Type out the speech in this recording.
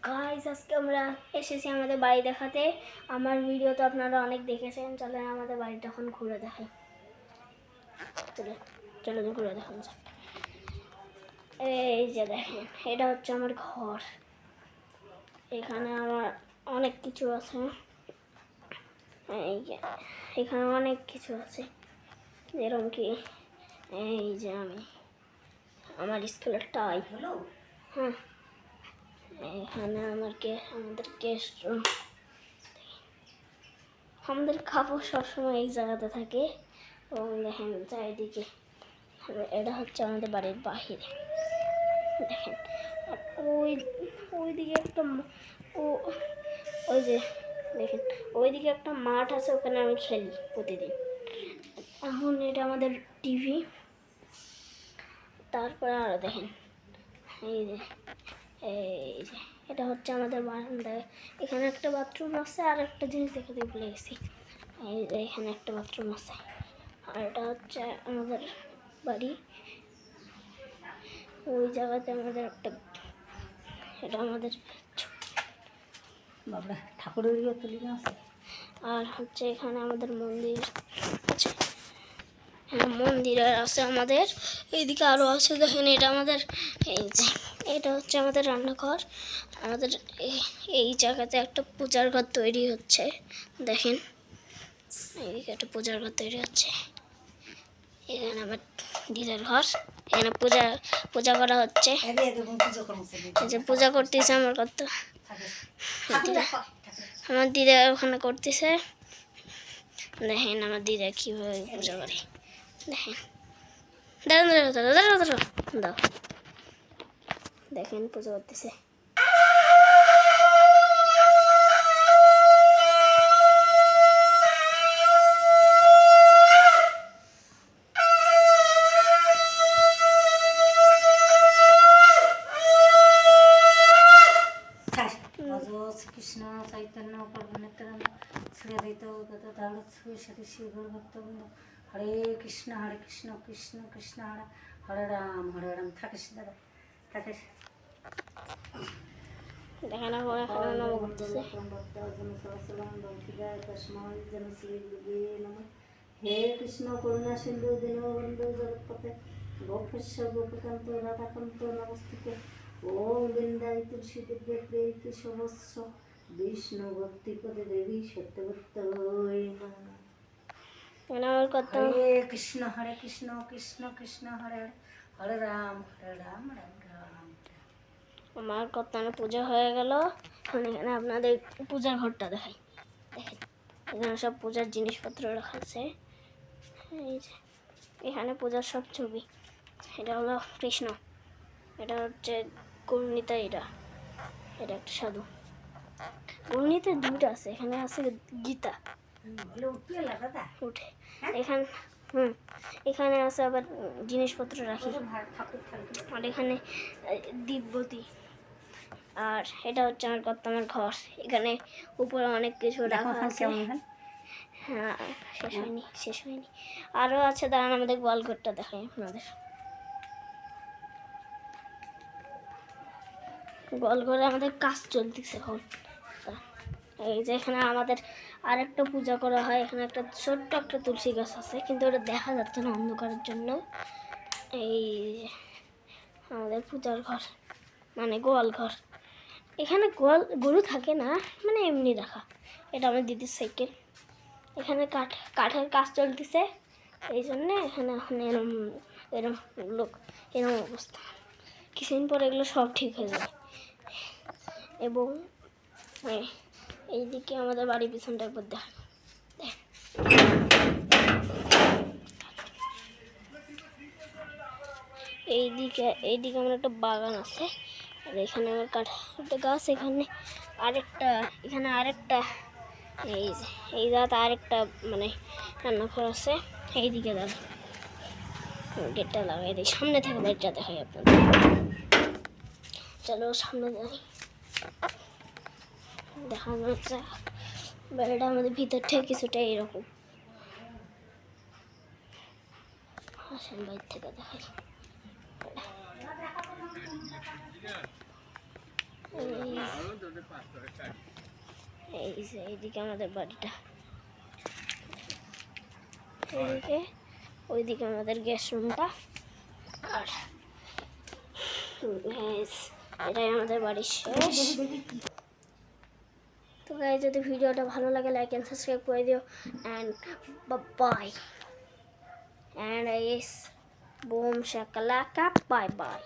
Guys আজকে আমরা এসেছি আমাদের বাড়ি দেখাতে। আমার ভিডিও তো আপনারা অনেক দেখেছেন, চলেন আমাদের বাড়িটা এখন ঘুরে দেখাই। চলো ঘুরে দেখান যাক। এই যে দেখেন, এটা হচ্ছে আমার ঘর। এখানে আমার অনেক কিছু আছে। এই যে এখানে অনেক কিছু আছে, যেরকম কি এই যে আমার স্কুলের টাই। হ্যাঁ, এখানে আমাদের গেস্ট রুম। আমাদের কাপড় সবসময় এই জায়গাতে থাকে। এবং দেখেন চারিদিকে, এটা হচ্ছে আমাদের বাড়ির বাহিরে। দেখেন আর ওইদিকে একটা ওই যে দেখেন ওইদিকে একটা মাঠ আছে, ওখানে আমি খেলি প্রতিদিন। এখন এটা আমাদের টিভি। তারপরে আরও দেখেন এই যে এটা হচ্ছে আমাদের বারান্দায়। এখানে একটা বাথরুম আছে, আর একটা জিনিস দেখাতে ভুলে গেছি। এই যে এখানে একটা বাথরুম আছে। আর এটা হচ্ছে আমাদের বাড়ি। ওই জায়গাতে আমাদের একটা, এটা আমাদের বাবা ঠাকুরের তুলি আছে। আর হচ্ছে এখানে আমাদের মন্দির আছে। মন্দির আছে আমাদের এইদিকে আরও আছে। দেখেন এটা আমাদের, এই যে এটা হচ্ছে আমাদের রান্নাঘর। আমাদের এই জায়গাতে একটা পূজার ঘর তৈরি হচ্ছে। দেখেন এইদিকে একটা পূজার ঘর তৈরি হচ্ছে। এখানে আমার দিদার ঘর। এখানে পূজা করা হচ্ছে। এই যে পূজা করতেছে আমার কত আমার দিদা ওখানে করতেছে। দেখেন আমার দিদা কীভাবে পূজা করে। দেখেন দাও দেখেন পূজা করতেছে। কৃষ্ণ চৈতন্য পরমেত্রানন্দ শ্রী অদ্বৈত গদাধর শ্রী শ্রী গৌর ভক্তবৃন্দ। হরে কৃষ্ণ কৃষ্ণ কৃষ্ণ হরে রাম থাকিস দাদা থাকিস। দেখেন এখন নম করতেছে। হে কৃষ্ণ করুণা সিন্ধু দীনবন্ধু জগৎপতে গোপস্য গোপকান্ত রাধাকান্ত নমস্তুতে। ওম বৃন্দাই তুলসী দিব্যে প্রেয়িতি সহস্র বিষ্ণু ভক্তি পদে দেবী সত্যভক্ত। হরে কৃষ্ণ কৃষ্ণ কৃষ্ণ হরে হরে রাম রাম রাম। আমার কত পূজা হয়ে গেল। এখন এখানে আপনাদের পূজার ঘরটা দেখাই। দেখেন এখানে সব পূজার জিনিসপত্র রাখা আছে। এই যে এখানে পূজার সব ছবি। এটা হলো কৃষ্ণ, এটা হচ্ছে গৌরনীতা, এটা একটা সাধু। গৌরনীতা দুটো আছে, এখানে আছে গীতা উঠে। এখানে আছে আবার জিনিসপত্র রাখি। আর এখানে দিব্যতি। আর এটা হচ্ছে আমার ঘর। এখানে উপরে অনেক কিছু রাখা আছে। হ্যাঁ, শেষ হয়নি আরও আছে। দাঁড়ান আমাদের গোয়ালঘরটা দেখাই আপনাদের। গোয়ালঘরে আমাদের কাজ চলতেছে এখন। এই যে এখানে আমাদের আরেকটা পূজা করা হয়। এখানে একটা ছোট্ট একটা তুলসী গাছ আছে, কিন্তু ওটা দেখা যাচ্ছে না অন্ধকারের জন্য। এই আমাদের পূজার ঘর মানে গোয়াল ঘর। এখানে গরু থাকে না, মানে এমনি রাখা। এটা আমার দিদির সাইকেল। এখানে কাঠের কাজ চলতেছে, এই জন্যে এখানে এখন এরম অবস্থা। কিছুদিন পরে এগুলো সব ঠিক হয়ে যাবে। এবং এইদিকে আমাদের বাড়ির পিছনটা একবার দেখা। এইদিকে আমার একটা বাগান আছে। আর এখানে আমার একটা গাছ। এখানে আরেকটা এই জায়গাতে আরেকটা মানে রান্নাঘর আছে। এইদিকে দাদা গেটটা লাগাই দিই, সামনে থেকে বাড়িটা দেখাই আপনাদের। চলো সামনে যাই, দেখানো হচ্ছে বাড়িটা আমাদের ভিতর থেকে কিছুটা এরকম। আসেন বাইর থেকে দেখাই। এই যে এইদিকে আমাদের বাড়িটা, এইদিকে ওইদিকে আমাদের গ্যাস রুমটা, আর ব্যাস, এটাই আমাদের বাড়ির শেষ। তো গাইস, যদি ভিডিওটা ভালো লাগে লাইক এন্ড সাবস্ক্রাইব করে দিও, and bye, and is boom shakalaka, bye by.